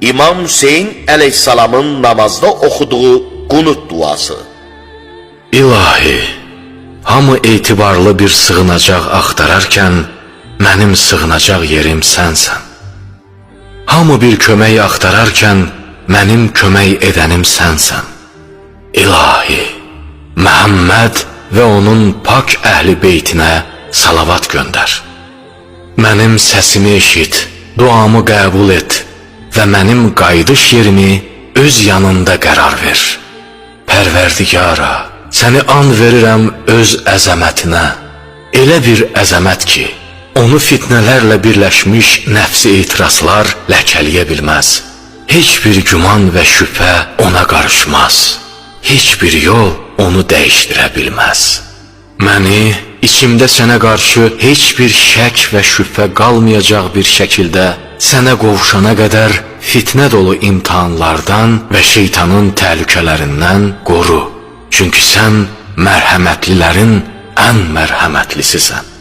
İmam Hüseyin əleyhissalamın namazda oxuduğu qunut duası. İlahi, hamı etibarlı bir sığınacaq axtararkən, mənim sığınacaq yerim sənsən. Hamı bir kömək axtararkən, mənim kömək edənim sənsən. İlahi, Məhəmməd və onun pak əhli beytinə salavat göndər. Mənim səsimi eşit, duamı qəbul et və mənim qayıdış yerimi öz yanında qərar ver. Pərverdigara, səni and verirəm öz əzəmətinə, elə bir əzəmət ki, onu fitnələrlə birləşmiş nəfsi etirazlar ləkəliyə bilməz. Heç bir güman və şübhə ona qarışmaz. Heç bir yol onu dəyişdirə bilməz. Məni içimdə sənə qarşı heç bir şək və şübhə qalmayacaq bir şəkildə sənə qovuşana qədər fitnə dolu imtihanlardan və şeytanın təhlükələrindən qoru. Çünki sən mərhəmətlilərin ən mərhəmətlisisən.